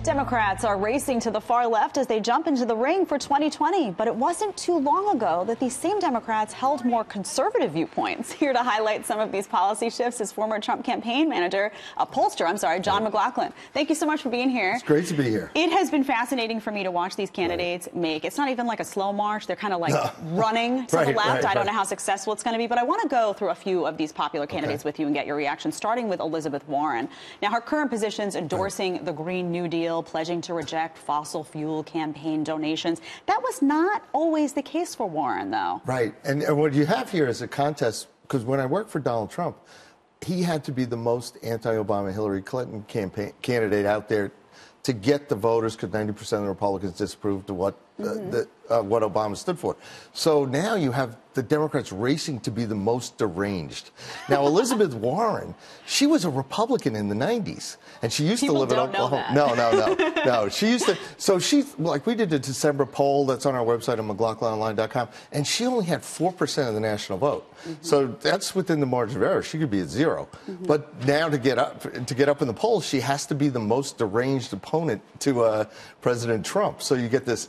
Democrats are racing to the far left as they jump into the ring for 2020. But it wasn't too long ago that these same Democrats held more conservative viewpoints. Here to highlight some of these policy shifts is former Trump campaign manager, pollster, John McLaughlin. Thank you so much for being here. It's great to be here. It has been fascinating for me to watch these candidates make. It's not even like a slow march. They're kind of like running to the left. I don't know how successful it's going to be, but I want to go through a few of these popular candidates with you and get your reaction, starting with Elizabeth Warren. Now, her current positions endorsing the Green New Deal, pledging to reject fossil fuel campaign donations. That was not always the case for Warren, though. Right. And what you have here is a contest, because when I worked for Donald Trump, he had to be the most anti-Obama Hillary Clinton candidate out there to get the voters, because 90% of the Republicans disapproved of what Obama stood for. So now you have the Democrats racing to be the most deranged. Now, Elizabeth Warren, she was a Republican in the 90s, and she used to live in Oklahoma. No. She used to. So she's like, we did a December poll that's on our website at McLaughlinOnline.com, and she only had 4% of the national vote. So that's within the margin of error. She could be at 0. But now to get up in the polls, she has to be the most deranged opponent to President Trump. So you get this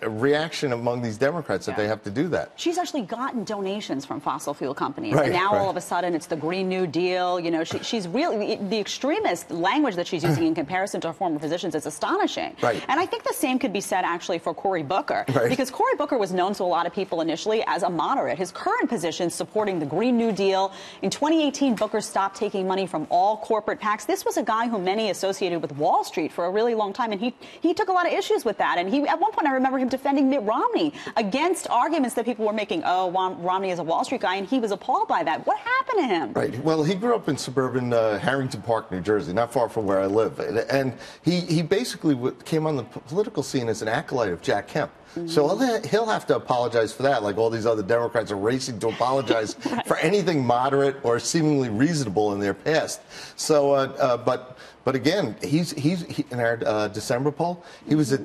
reaction among these Democrats that they have to do that. She's actually gotten donations from fossil fuel companies, and now all of a sudden it's the Green New Deal. You know, she's really, the extremist language that she's using in comparison to her former positions is astonishing. And I think the same could be said actually for Cory Booker, because Cory Booker was known to a lot of people initially as a moderate. His current position supporting the Green New Deal. In 2018, Booker stopped taking money from all corporate PACs. This was a guy who many associated with Wall Street for a really long time, and he took a lot of issues with that. And he, at one point, I remember him defending Mitt Romney against arguments that people were making, Romney is a Wall Street guy, and he was appalled by that. What happened to him? Well, he grew up in suburban Harrington Park, New Jersey, not far from where I live. And he basically came on the political scene as an acolyte of Jack Kemp. So he'll have to apologize for that, like all these other Democrats are racing to apologize for anything moderate or seemingly reasonable in their past. So, but again, he's in our December poll, he was at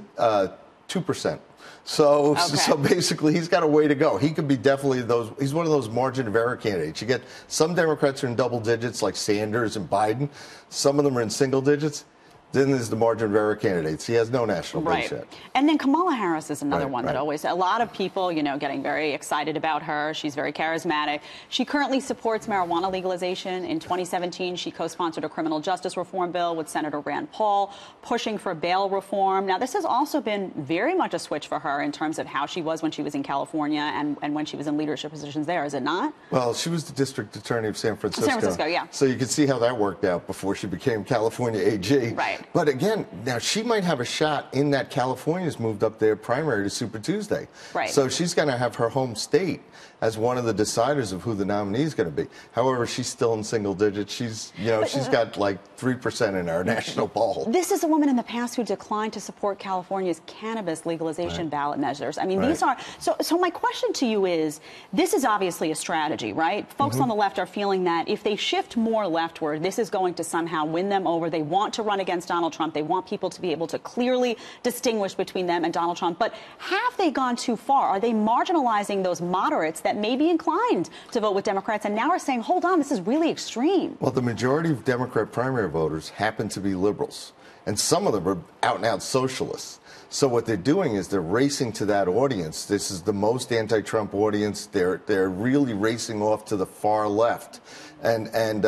2%. So basically, he's got a way to go. He could be definitely he's one of those margin of error candidates. You get some Democrats are in double digits, like Sanders and Biden. Some of them are in single digits. Then there's the margin of error candidates. He has no national base yet. And then Kamala Harris is another one that always, a lot of people, getting very excited about her. She's very charismatic. She currently supports marijuana legalization. In 2017, she co-sponsored a criminal justice reform bill with Senator Rand Paul, pushing for bail reform. Now, this has also been very much a switch for her in terms of how she was when she was in California and when she was in leadership positions there, is it not? Well, she was the district attorney of San Francisco. San Francisco, yeah. So you can see how that worked out before she became California AG. But again, now she might have a shot in that California's moved up their primary to Super Tuesday. So she's going to have her home state as one of the deciders of who the nominee is going to be. However, she's still in single digits. She's got like 3% in our national poll. This is a woman in the past who declined to support California's cannabis legalization ballot measures. I mean, these are so my question to you is, this is obviously a strategy, right? Folks on the left are feeling that if they shift more leftward, this is going to somehow win them over. They want to run against Donald Trump. They want people to be able to clearly distinguish between them and Donald Trump. But have they gone too far? Are they marginalizing those moderates that may be inclined to vote with Democrats and now are saying, hold on, this is really extreme? Well, the majority of Democrat primary voters happen to be liberals, and some of them are out-and-out socialists. So what they're doing is they're racing to that audience. This is the most anti-Trump audience. They're really racing off to the far left, and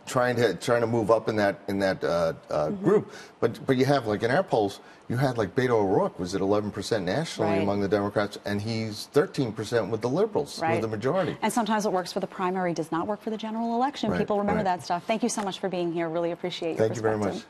trying to move up in that group. But you have, like in our polls, you had like Beto O'Rourke was at 11% nationally among the Democrats, and he's 13% with the liberals, with the majority. And sometimes what works for the primary does not work for the general election. People remember that stuff. Thank you so much for being here. Really appreciate your perspective. Thank you very much.